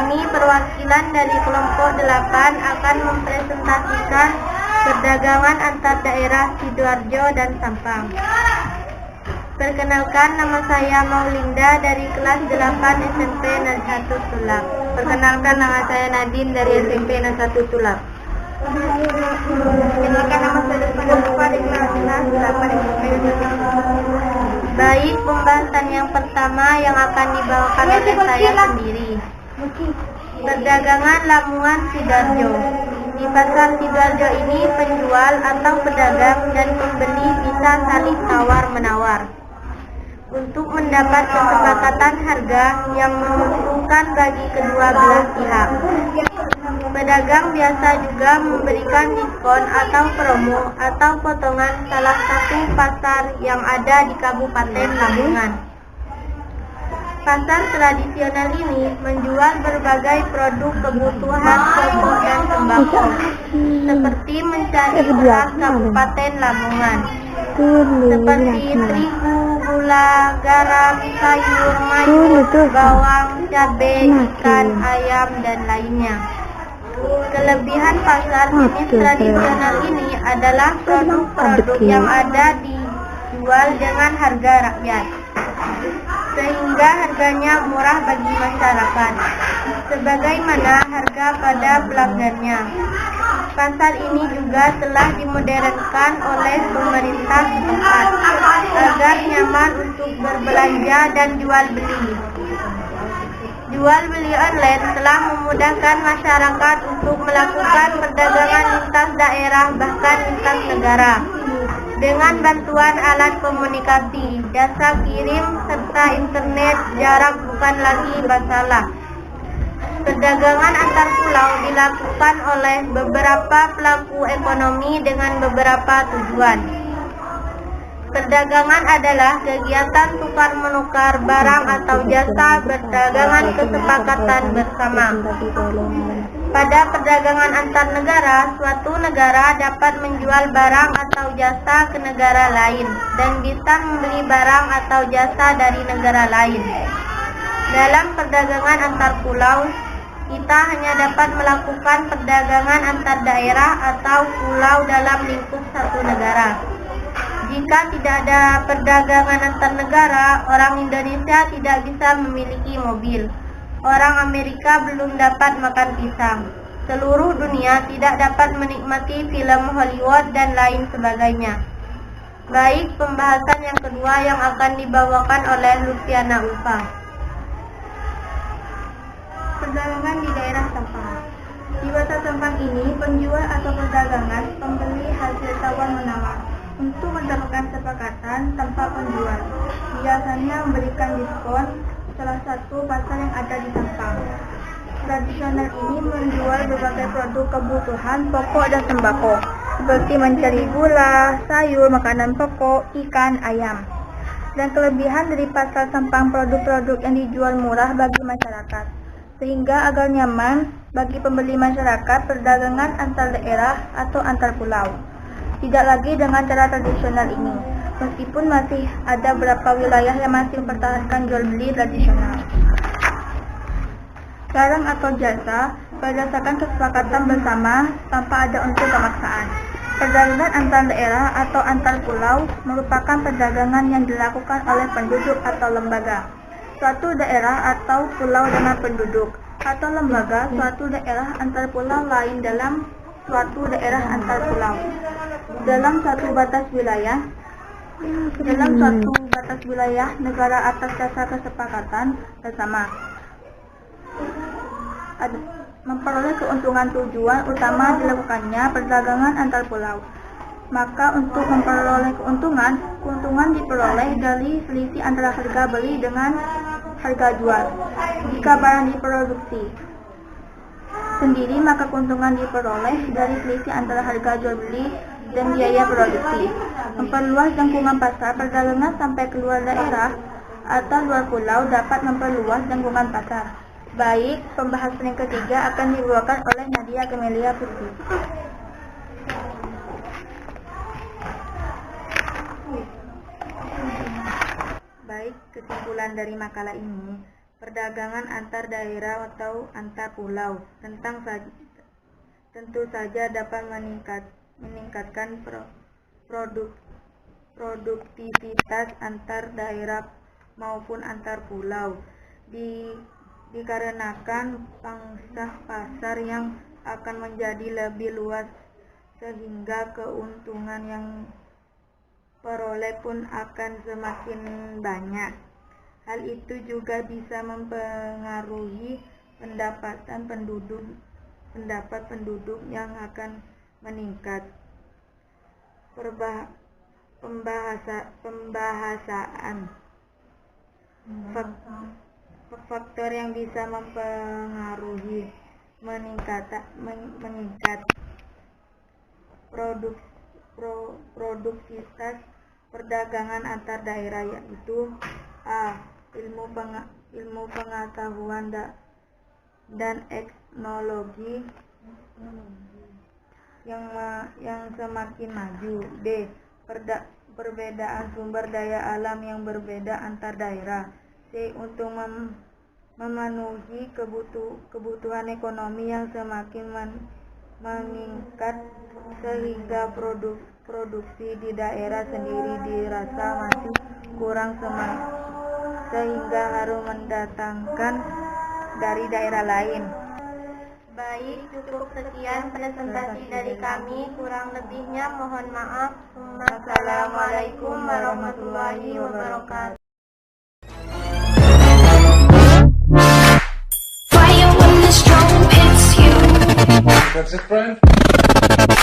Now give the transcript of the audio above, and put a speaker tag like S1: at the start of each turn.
S1: ini perwakilan dari kelompok 8 akan mempresentasikan perdagangan antar daerah Sidoarjo dan Sampang. Perkenalkan, nama saya Maulinda dari kelas 8 SMP 01 Sulap.
S2: Perkenalkan, nama saya Nadine dari SMP 01 Sulap.
S1: Perkenalkan, nama saya Deva dari kelas 8 SMP 01 Sulap. Baik, pembahasan yang pertama yang akan dibawakan oleh saya sendiri. Perdagangan Lamongan Sidoarjo. Di pasar Sidoarjo ini penjual atau pedagang dan pembeli bisa saling tawar-menawar untuk mendapat kesepakatan harga yang menguntungkan bagi kedua belah pihak. Pedagang biasa juga memberikan diskon atau promo atau potongan salah satu pasar yang ada di Kabupaten Lamongan. Pasar tradisional ini menjual berbagai produk kebutuhan pokok dan sembako, seperti mencari beras Kabupaten Lamongan, seperti terigu, gula, garam, sayur, madu, bawang, cabai, ikan, ayam, dan lainnya. Kelebihan pasar jenis tradisional ini adalah produk-produk yang ada dijual dengan harga rakyat, sehingga harganya murah bagi masyarakat, sebagaimana harga pada pelanggannya. Pasar ini juga telah dimodernkan oleh pemerintah setempat agar nyaman untuk berbelanja dan jual beli. Jual beli online telah memudahkan masyarakat untuk melakukan perdagangan lintas daerah bahkan lintas negara. Dengan bantuan alat komunikasi, jasa kirim, serta internet, jarak bukan lagi masalah. Perdagangan antar pulau dilakukan oleh beberapa pelaku ekonomi dengan beberapa tujuan. Perdagangan adalah kegiatan tukar-menukar barang atau jasa perdagangan kesepakatan bersama. Pada perdagangan antar negara, suatu negara dapat menjual barang atau jasa ke negara lain dan bisa membeli barang atau jasa dari negara lain. Dalam perdagangan antar pulau, kita hanya dapat melakukan perdagangan antar daerah atau pulau dalam lingkup satu negara. Jika tidak ada perdagangan antar negara, orang Indonesia tidak bisa memiliki mobil. Orang Amerika belum dapat makan pisang. Seluruh dunia tidak dapat menikmati film Hollywood dan lain sebagainya. Baik, pembahasan yang kedua yang akan dibawakan oleh Luciana Ulfa. Perdagangan di daerah Sampang. Di pasar Sampang ini, penjual atau perdagangan pembeli hasil tawar-menawar untuk mendapatkan kesepakatan tanpa penjual. Biasanya memberikan diskon salah satu pasar yang ada di Sampang. Tradisional ini menjual berbagai produk kebutuhan pokok dan sembako, seperti mencari gula, sayur, makanan pokok, ikan, ayam. Dan kelebihan dari pasar Sampang, produk-produk yang dijual murah bagi masyarakat, sehingga agar nyaman bagi pembeli masyarakat perdagangan antar daerah atau antar pulau. Tidak lagi dengan cara tradisional ini, meskipun masih ada beberapa wilayah yang masih mempertahankan jual beli tradisional. Barang atau jasa berdasarkan kesepakatan bersama tanpa ada unsur pemaksaan. Perdagangan antar daerah atau antar pulau merupakan perdagangan yang dilakukan oleh penduduk atau lembaga suatu daerah atau pulau dengan penduduk, atau lembaga suatu daerah antar pulau lain dalam suatu daerah antar pulau. Dalam suatu batas wilayah negara atas dasar kesepakatan bersama memperoleh keuntungan. Tujuan utama dilakukannya perdagangan antar pulau. Maka untuk memperoleh keuntungan diperoleh dari selisih antara harga beli dengan harga jual. Jika barang diproduksi sendiri, maka keuntungan diperoleh dari selisih antara harga jual beli dan biaya produksi. Memperluas jangkauan pasar, perdagangan sampai keluar daerah atau luar pulau dapat memperluas jangkauan pasar. Baik, pembahasan yang ketiga akan dibawakan oleh Nadia Camelia Putri.
S2: Baik, kesimpulan dari makalah ini, perdagangan antar daerah atau antar pulau. Tentu saja dapat meningkatkan produktivitas antar daerah maupun antar pulau, dikarenakan pangsa pasar yang akan menjadi lebih luas sehingga keuntungan yang peroleh pun akan semakin banyak. Hal itu juga bisa mempengaruhi pendapat penduduk yang akan meningkat. Pembahasan faktor yang bisa mempengaruhi meningkat produktivitas perdagangan antar daerah, yaitu a. ilmu pengetahuan dan teknologi yang semakin maju. B. Perbedaan sumber daya alam yang berbeda antar daerah. C. Untuk memenuhi kebutuhan ekonomi yang semakin meningkat sehingga produksi di daerah sendiri dirasa masih kurang sehingga harus mendatangkan dari daerah lain.
S1: Baik, cukup sekian presentasi dari kami. Kurang lebihnya mohon maaf. Assalamualaikum warahmatullahi wabarakatuh.
S3: That's it, friend.